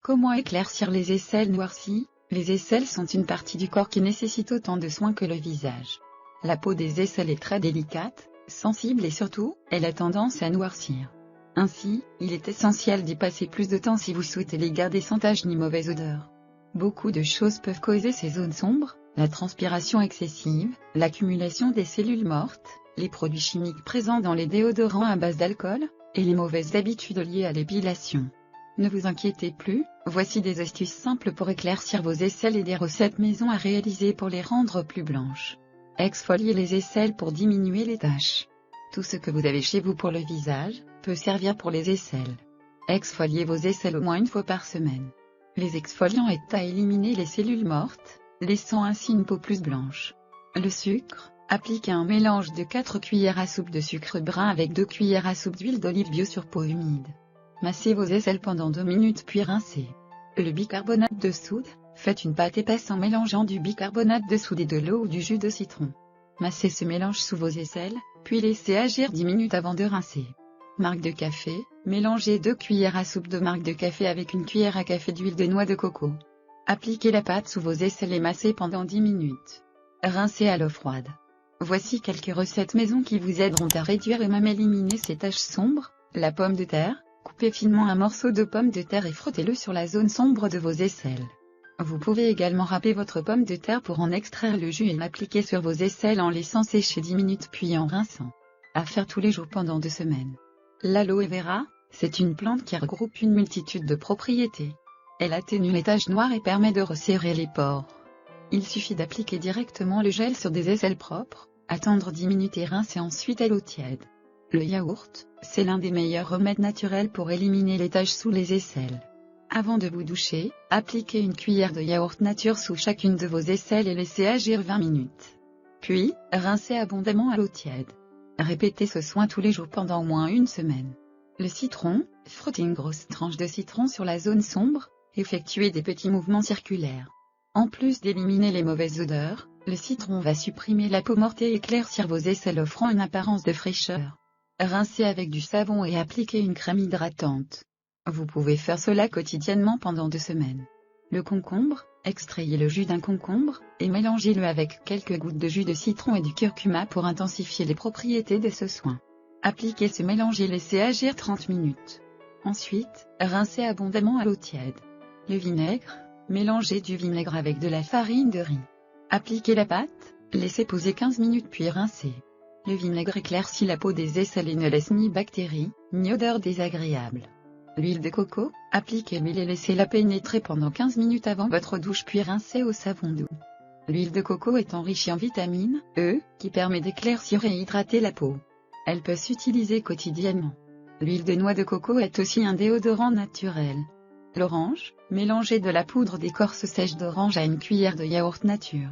Comment éclaircir les aisselles noircies? Les aisselles sont une partie du corps qui nécessite autant de soins que le visage. La peau des aisselles est très délicate, sensible et surtout, elle a tendance à noircir. Ainsi, il est essentiel d'y passer plus de temps si vous souhaitez les garder sans taches ni mauvaise odeur. Beaucoup de choses peuvent causer ces zones sombres, la transpiration excessive, l'accumulation des cellules mortes, les produits chimiques présents dans les déodorants à base d'alcool, et les mauvaises habitudes liées à l'épilation. Ne vous inquiétez plus, voici des astuces simples pour éclaircir vos aisselles et des recettes maison à réaliser pour les rendre plus blanches. Exfoliez les aisselles pour diminuer les taches. Tout ce que vous avez chez vous pour le visage, peut servir pour les aisselles. Exfoliez vos aisselles au moins une fois par semaine. Les exfoliants aident à éliminer les cellules mortes, laissant ainsi une peau plus blanche. Le sucre, appliquez un mélange de 4 cuillères à soupe de sucre brun avec 2 cuillères à soupe d'huile d'olive bio sur peau humide. Massez vos aisselles pendant 2 minutes puis rincez. Le bicarbonate de soude, faites une pâte épaisse en mélangeant du bicarbonate de soude et de l'eau ou du jus de citron. Massez ce mélange sous vos aisselles, puis laissez agir 10 minutes avant de rincer. Marc de café, mélangez 2 cuillères à soupe de marc de café avec 1 cuillère à café d'huile de noix de coco. Appliquez la pâte sous vos aisselles et massez pendant 10 minutes. Rincez à l'eau froide. Voici quelques recettes maison qui vous aideront à réduire et même éliminer ces taches sombres. La pomme de terre, coupez finement un morceau de pomme de terre et frottez-le sur la zone sombre de vos aisselles. Vous pouvez également râper votre pomme de terre pour en extraire le jus et l'appliquer sur vos aisselles en laissant sécher 10 minutes puis en rinçant. À faire tous les jours pendant 2 semaines. L'aloe vera, c'est une plante qui regroupe une multitude de propriétés. Elle atténue les taches noires et permet de resserrer les pores. Il suffit d'appliquer directement le gel sur des aisselles propres, attendre 10 minutes et rincer ensuite à l'eau tiède. Le yaourt, c'est l'un des meilleurs remèdes naturels pour éliminer les taches sous les aisselles. Avant de vous doucher, appliquez une cuillère de yaourt nature sous chacune de vos aisselles et laissez agir 20 minutes. Puis, rincez abondamment à l'eau tiède. Répétez ce soin tous les jours pendant au moins 1 semaine. Le citron, frottez une grosse tranche de citron sur la zone sombre, effectuez des petits mouvements circulaires. En plus d'éliminer les mauvaises odeurs, le citron va supprimer la peau morte et éclaircir vos aisselles offrant une apparence de fraîcheur. Rincez avec du savon et appliquez une crème hydratante. Vous pouvez faire cela quotidiennement pendant 2 semaines. Le concombre, extrayez le jus d'un concombre, et mélangez-le avec quelques gouttes de jus de citron et du curcuma pour intensifier les propriétés de ce soin. Appliquez ce mélange et laissez agir 30 minutes. Ensuite, rincez abondamment à l'eau tiède. Le vinaigre, mélangez du vinaigre avec de la farine de riz. Appliquez la pâte, laissez poser 15 minutes puis rincez. Le vinaigre éclaircit la peau des aisselles et ne laisse ni bactéries, ni odeur désagréable. L'huile de coco, appliquez l'huile et laissez-la pénétrer pendant 15 minutes avant votre douche puis rincez au savon doux. L'huile de coco est enrichie en vitamine E, qui permet d'éclaircir et hydrater la peau. Elle peut s'utiliser quotidiennement. L'huile de noix de coco est aussi un déodorant naturel. L'orange, mélangez de la poudre d'écorce sèche d'orange à une cuillère de yaourt nature.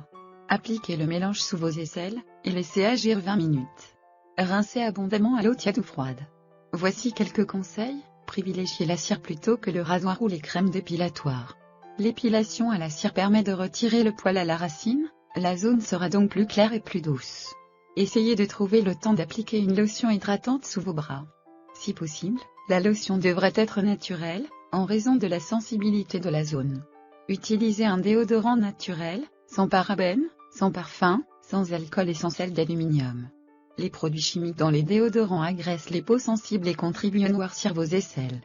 Appliquez le mélange sous vos aisselles, et laissez agir 20 minutes. Rincez abondamment à l'eau tiède ou froide. Voici quelques conseils, privilégiez la cire plutôt que le rasoir ou les crèmes dépilatoire. L'épilation à la cire permet de retirer le poil à la racine, la zone sera donc plus claire et plus douce. Essayez de trouver le temps d'appliquer une lotion hydratante sous vos bras. Si possible, la lotion devrait être naturelle, en raison de la sensibilité de la zone. Utilisez un déodorant naturel, sans parabènes, sans parfum, sans alcool et sans sel d'aluminium. Les produits chimiques dans les déodorants agressent les peaux sensibles et contribuent à noircir vos aisselles.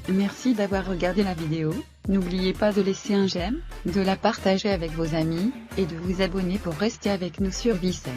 Merci d'avoir regardé la vidéo, n'oubliez pas de laisser un j'aime, de la partager avec vos amis, et de vous abonner pour rester avec nous sur Vicenne.